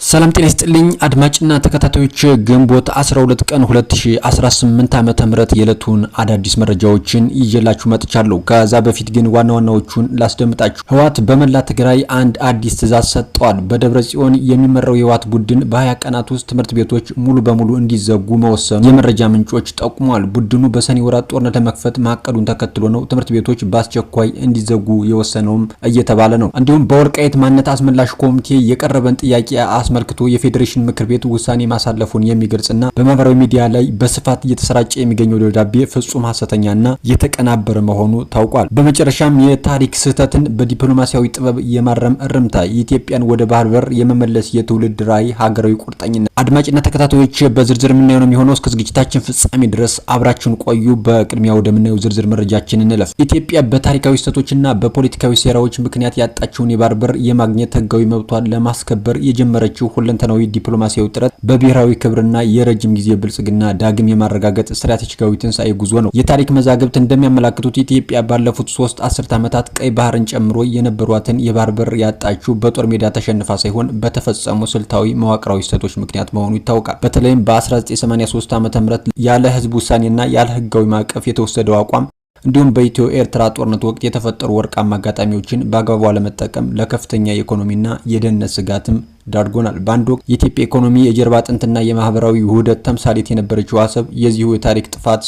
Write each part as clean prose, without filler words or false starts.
ሰላም ጤና ይስጥልኝ አድማጭና ተከታታዮች ግንቦት 12 ቀን 2018 ዓመተ ምህረት የዕለቱን አዳዲስ መረጃዎችን ይዤላችሁ መጥቻለሁ። ከዛ በፊት ግን ዋናዎቹን ላስደምጣችሁ። ህወሓት በመላ ትግራይ አንድ አዲስ ትዕዛዝ ሰጥቷል። በደብረ ጽዮን የሚመራው የህወሓት ቡድን በ20 ቀናት ውስጥ ትምህርት ቤቶች ሙሉ በሙሉ እንዲዘጉ መወሰኑ የመረጃ ምንጮች ጠቁመዋል። ቡድኑ በሰኔ ወራት ጦርነት ለመክፈት ማቀዱን ተከትሎ ነው ትምህርት ቤቶች በአስቸኳይ እንዲዘጉ የወሰነውም እየተባለ ነው። እንዲሁም በወልቃይት ማንነት አስመላሽ ኮሚቴ የቀረበን ጥያቄ አስመልክቶ የፌዴሬሽን ምክር ቤት ውሳኔ ማሳለፉን የሚገልጽና በማህበራዊ ሚዲያ ላይ በስፋት እየተሰራጨ የሚገኘው ደብዳቤ ፍጹም ሐሰተኛና የተቀናበረ መሆኑ ታውቋል። በመጨረሻም የታሪክ ስህተትን በዲፕሎማሲያዊ ጥበብ የማረም እርምታ የኢትዮጵያን ወደ ባህር በር የመመለስ የትውልድ ራዕይ ሀገራዊ ቁርጠኝነት። አድማጭና ተከታታዮች በዝርዝር የምናየው ነው የሚሆነው። እስከ ዝግጅታችን ፍጻሜ ድረስ አብራችሁን ቆዩ። በቅድሚያ ወደምናየው ዝርዝር መረጃችን እንለፍ። ኢትዮጵያ በታሪካዊ ስህተቶችና በፖለቲካዊ ሴራዎች ምክንያት ያጣችውን የባህር በር የማግኘት ህጋዊ መብቷን ለማስከበር የጀመረችው ሁለንተናዊ ዲፕሎማሲያዊ ጥረት በብሔራዊ ክብርና የረጅም ጊዜ ብልጽግና ዳግም የማረጋገጥ ስትራቴጂካዊ ትንሳኤ ጉዞ ነው። የታሪክ መዛግብት እንደሚያመለክቱት ኢትዮጵያ ባለፉት 3 አስርት ዓመታት ቀይ ባህርን ጨምሮ የነበሯትን የባህር በር ያጣችው በጦር ሜዳ ተሸንፋ ሳይሆን በተፈጸሙ ስልታዊ መዋቅራዊ ስህተቶች ምክንያት መሆኑ ይታወቃል። በተለይም በ1983 ዓ.ም ያለ ህዝብ ውሳኔና ያለ ህጋዊ ማዕቀፍ የተወሰደው አቋም እንዲሁም በኢትዮ ኤርትራ ጦርነት ወቅት የተፈጠሩ ወርቃማ አጋጣሚዎችን በአግባቡ አለመጠቀም ለከፍተኛ የኢኮኖሚና የደህንነት ስጋትም ዳርጎናል። በአንድ ወቅት የኢትዮጵያ ኢኮኖሚ የጀርባ አጥንትና የማህበራዊ ውህደት ተምሳሌት የነበረችው አሰብ የዚሁ የታሪክ ጥፋት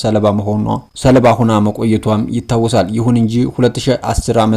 ሰለባ ሆና መቆየቷም ይታወሳል። ይሁን እንጂ 2010 ዓ.ም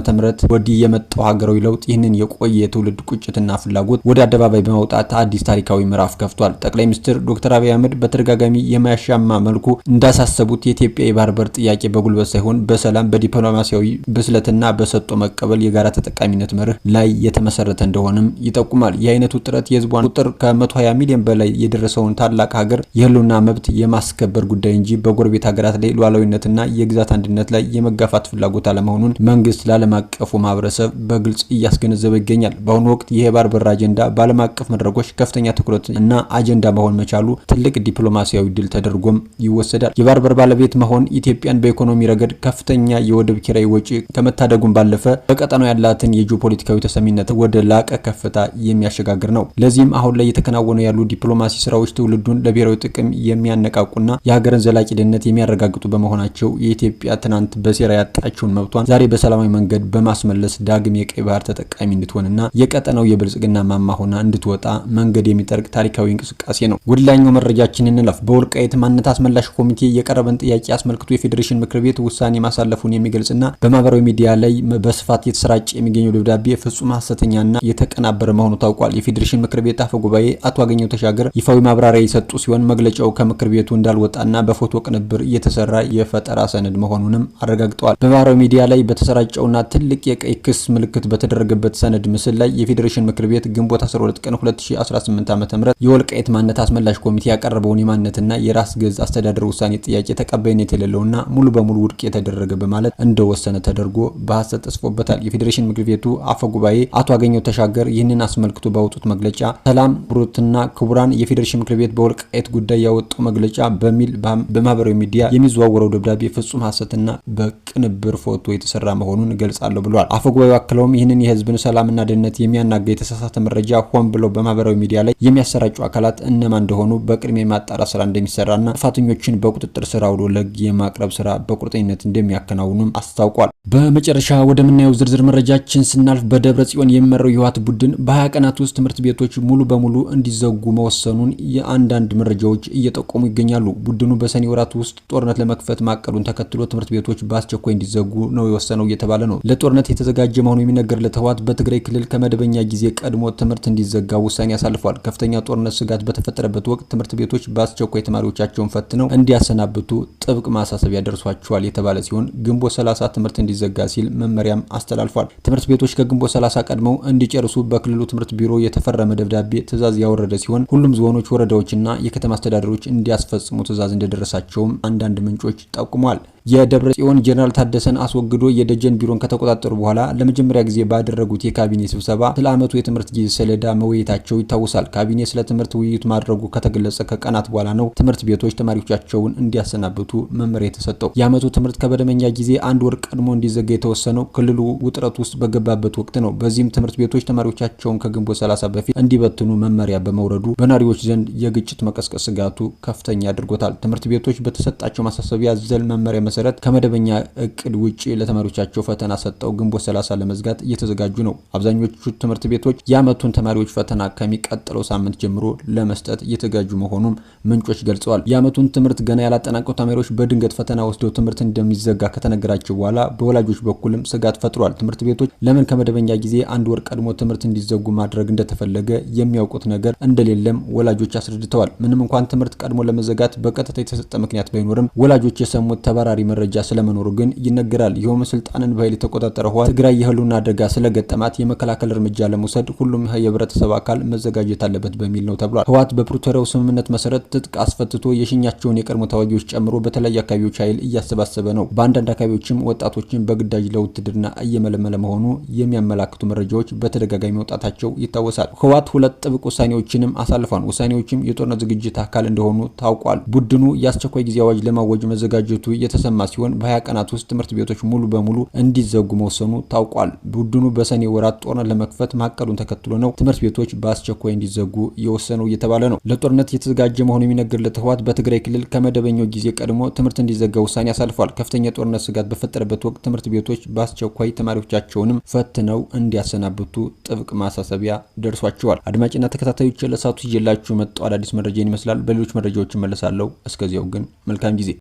ወዲህ የመጣው ሀገራዊ ለውጥ ይህንን የቆየ የትውልድ ቁጭትና ፍላጎት ወደ አደባባይ በማውጣት አዲስ ታሪካዊ ምዕራፍ ከፍቷል። ጠቅላይ ሚኒስትር ዶክተር አብይ አህመድ በተደጋጋሚ የማያሻማ መልኩ እንዳሳሰቡት የኢትዮጵያ የባህር በር ጥያቄ በጉልበት ሳይሆን በሰላም በዲፕሎማሲያዊ ብስለትና በሰጥቶ መቀበል የጋራ ተጠቃሚነት መርህ ላይ የተመሰረተ እንደሆነም ይጠቁማል። የአይነቱ ጥረት የህዝቧን ቁጥር ከ120 ሚሊዮን በላይ የደረሰውን ታላቅ ሀገር የህልውና መብት የማስከበር ጉዳይ እንጂ በጎረቤት ሀገራት ላይ ሉዓላዊነትና የግዛት አንድነት ላይ የመጋፋት ፍላጎት አለመሆኑን መንግስት ለዓለም አቀፉ ማህበረሰብ በግልጽ እያስገነዘበ ይገኛል። በአሁኑ ወቅት የባህር በር አጀንዳ በዓለም አቀፍ መድረኮች ከፍተኛ ትኩረት እና አጀንዳ መሆን መቻሉ ትልቅ ዲፕሎማሲያዊ ድል ተደርጎም ይወሰዳል። የባህር በር ባለቤት መሆን ኢትዮጵያን በኢኮኖሚ ረገድ ከፍተኛ የወደብ ኪራይ ወጪ ከመታደጉም ባለፈ በቀጠናው ያላትን የጂኦፖለቲካዊ ተሰሚነት ወደ ላቀ ከፍታ የሚያሸጋግር ነው። ለዚህም አሁን ላይ የተከናወኑ ያሉ ዲፕሎማሲ ስራዎች ትውልዱን ለብሔራዊ ጥቅም የሚያነቃቁና የሀገርን ዘላቂ ደህንነት የሚያረጋግጡ በመሆናቸው የኢትዮጵያ ትናንት በሴራ ያጣችውን መብቷን ዛሬ በሰላማዊ መንገድ በማስመለስ ዳግም የቀይ ባህር ተጠቃሚ እንድትሆንና የቀጠናው የብልጽግና ማማ ሆና እንድትወጣ መንገድ የሚጠርግ ታሪካዊ እንቅስቃሴ ነው። ወደ ላይኛው መረጃችን እንለፍ። በወልቃይት ማንነት አስመላሽ ኮሚቴ የቀረበን ጥያቄ አስመልክቶ የፌዴሬሽን ምክር ቤት ውሳኔ ማሳለፉን የሚገልጽና በማህበራዊ ሚዲያ ላይ በስፋት የተሰራጨ የሚገኘው ደብዳቤ ፍጹም ሐሰተኛና የተቀናበረ መሆኑ ታውቋል። የፌዴሬሽን ምክር ቤት አፈ ጉባኤ አቶ አገኘሁ ተሻገር ይፋዊ ማብራሪያ የሰጡ ሲሆን መግለጫው ከምክር ቤቱ እንዳልወጣና በፎቶ ቅንብር የተሰራ የፈጠራ ሰነድ መሆኑንም አረጋግጠዋል። በማህበራዊ ሚዲያ ላይ በተሰራጨውና ትልቅ የቀይ ክስ ምልክት በተደረገበት ሰነድ ምስል ላይ የፌዴሬሽን ምክር ቤት ግንቦት 12 ቀን 2018 ዓ.ም የወልቃይት ማንነት አስመላሽ ኮሚቴ ያቀረበውን የማንነትና የራስ ገዝ አስተዳደር ውሳኔ ጥያቄ ተቀባይነት የሌለውና ሙሉ በሙሉ ውድቅ የተደረገ በማለት እንደወሰነ ተደርጎ በሐሰት ተጽፎበታል። የፌዴሬሽን ምክር ቤቱ አፈ ጉባኤ አቶ አገኘሁ ተሻገር ይህንን አስመልክቶ ባወጡት መግለጫ ሰላም ብሩትና ክቡራን፣ የፌዴሬሽን ምክር ቤት በወልቃይት ጉዳይ ያወጣው መግለጫ በሚል በማህበራዊ ሚዲያ የሚዘዋወረው ደብዳቤ ፍጹም ሐሰትና በቅንብር ፎቶ የተሰራ መሆኑን ገልጻለሁ ብለዋል። አፈ ጉባኤው አክለውም ይህንን የህዝብን ሰላምና ደህንነት የሚያናጋ የተሳሳተ መረጃ ሆን ብለው በማህበራዊ ሚዲያ ላይ የሚያሰራጩ አካላት እነማን እንደሆኑ በቅድሚያ የማጣራት ስራ እንደሚሰራና ጥፋተኞችን በቁጥጥር ስር አውሎ ለህግ የማቅረብ ስራ በቁርጠኝነት እንደሚያከናውኑም አስታውቋል። በመጨረሻ ወደምናየው ዝርዝር መረጃችን ስናልፍ በደብረ ጽዮን የሚመራው የህወሓት ቡድን በ20 ቀናት ውስጥ ትምህርት ቤቶች ሙሉ በሙሉ እንዲዘጉ መወሰኑን የአንዳንድ መረጃዎች እየጠቆሙ ይገኛሉ። ቡድኑ በሰኔ ወራት ውስጥ ጦርነት ለመክፈት ማቀዱን ተከትሎ ትምህርት ቤቶች በአስቸኳይ እንዲዘጉ ነው የወሰነው እየተባለ ነው። ለጦርነት የተዘጋጀ መሆኑ የሚነገርለት ህወሓት በትግራይ ክልል ከመደበኛ ጊዜ ቀድሞ ትምህርት እንዲዘጋ ውሳኔ ያሳልፏል። ከፍተኛ ጦርነት ስጋት በተፈጠረበት ወቅት ትምህርት ቤቶች በአስቸኳይ ተማሪዎቻቸውን ፈትነው እንዲያሰናብቱ ጥብቅ ማሳሰቢያ ደርሷቸዋል የተባለ ሲሆን ግንቦት 30 ትምህርት እንዲዘጋ ሲል መመሪያም አስተላልፏል። ትምህርት ቤቶች ከግንቦት 30 ቀድመው እንዲጨርሱ በክልሉ ትምህርት ቢሮ የተፈረመ ደብዳቤ ትዕዛዝ ያወረደ ሲሆን ሁሉም ዞኖች፣ ወረዳዎችና የከተማ አስተዳደሮች እንዲያስፈጽሙ ትዕዛዝ እንደደረሳቸውም አንዳንድ ምንጮች ጠቁመዋል። የደብረ ጽዮን ጄኔራል ታደሰን አስወግዶ የደጀን ቢሮን ከተቆጣጠሩ በኋላ ለመጀመሪያ ጊዜ ባደረጉት የካቢኔ ስብሰባ ስለ ዓመቱ የትምህርት ጊዜ ሰሌዳ መወያየታቸው ይታወሳል። ካቢኔ ስለ ትምህርት ውይይት ማድረጉ ከተገለጸ ከቀናት በኋላ ነው ትምህርት ቤቶች ተማሪዎቻቸውን እንዲያሰናብቱ መመሪያ የተሰጠው። የዓመቱ ትምህርት ከመደበኛ ጊዜ አንድ ወር ቀድሞ እንዲዘጋ የተወሰነው ክልሉ ውጥረት ውስጥ በገባበት ወቅት ነው። በዚህም ትምህርት ቤቶች ተማሪዎቻቸውን ከግንቦት 30 በፊት እንዲበትኑ መመሪያ በመውረዱ በነዋሪዎች ዘንድ የግጭት መቀስቀስ ስጋቱ ከፍተኛ አድርጎታል። ትምህርት ቤቶች በተሰጣቸው ማሳሰቢያ ዘል መመሪያ መሰረት ከመደበኛ እቅድ ውጪ ለተማሪዎቻቸው ፈተና ሰጠው ግንቦት 30 ለመዝጋት እየተዘጋጁ ነው። አብዛኞቹ ትምህርት ቤቶች የዓመቱን ተማሪዎች ፈተና ከሚቀጥለው ሳምንት ጀምሮ ለመስጠት እየተዘጋጁ መሆኑን ምንጮች ገልጸዋል። የዓመቱን ትምህርት ገና ያላጠናቀቁ ተማሪዎች በድንገት ፈተና ወስደው ትምህርት እንደሚዘጋ ከተነገራቸው በኋላ በወላጆች በኩልም ስጋት ፈጥሯል። ትምህርት ቤቶች ለምን ከመደበኛ ጊዜ አንድ ወር ቀድሞ ትምህርት እንዲዘጉ ማድረግ እንደተፈለገ የሚያውቁት ነገር እንደሌለም ወላጆች አስረድተዋል። ምንም እንኳን ትምህርት ቀድሞ ለመዘጋት በቀጥታ የተሰጠ ምክንያት ባይኖርም ወላጆች የሰሙት ተባራሪ መረጃ ስለመኖሩ ግን ይነገራል። ይኸውም ስልጣንን በኃይል የተቆጣጠረ ህወሓት ትግራይ የህልውና አደጋ ስለገጠማት የመከላከል እርምጃ ለመውሰድ ሁሉም የህብረተሰብ አካል መዘጋጀት አለበት በሚል ነው ተብሏል። ህወሓት በፕሪቶሪያው ስምምነት መሰረት ትጥቅ አስፈትቶ የሽኛቸውን የቀድሞ ተዋጊዎች ጨምሮ በተለያዩ አካባቢዎች ኃይል እያሰባሰበ ነው። በአንዳንድ አካባቢዎችም ወጣቶችን በግዳጅ ለውትድርና እየመለመለ መሆኑ የሚያመላክቱ መረጃዎች በተደጋጋሚ መውጣታቸው ይታወሳል። ህወሓት ሁለት ጥብቅ ውሳኔዎችንም አሳልፏል። ውሳኔዎችም የጦርነት ዝግጅት አካል እንደሆኑ ታውቋል። ቡድኑ የአስቸኳይ ጊዜ አዋጅ ለማወጅ መዘጋጀቱ የተሰማ ሲሆን በ20 ቀናት ውስጥ ትምህርት ቤቶች ሙሉ በሙሉ እንዲዘጉ መወሰኑ ታውቋል። ቡድኑ በሰኔ ወራት ጦርነት ለመክፈት ማቀዱን ተከትሎ ነው ትምህርት ቤቶች በአስቸኳይ እንዲዘጉ የወሰነው እየተባለ ነው። ለጦርነት የተዘጋጀ መሆኑ የሚነገርለት ህወሓት በትግራይ ክልል ከመደበኛው ጊዜ ቀድሞ ትምህርት እንዲዘጋ ውሳኔ አሳልፏል። ከፍተኛ የጦርነት ስጋት በፈጠረበት ወቅት ትምህርት ቤቶች በአስቸኳይ ተማሪዎቻቸውንም ፈትነው እንዲያሰናብቱ ጥብቅ ማሳሰቢያ ደርሷቸዋል። አድማጭና ተከታታዮች ለሰዓቱ ይዤላችሁ መጣሁ አዳዲስ መረጃን ይመስላል። በሌሎች መረጃዎች እመለሳለሁ። እስከዚያው ግን መልካም ጊዜ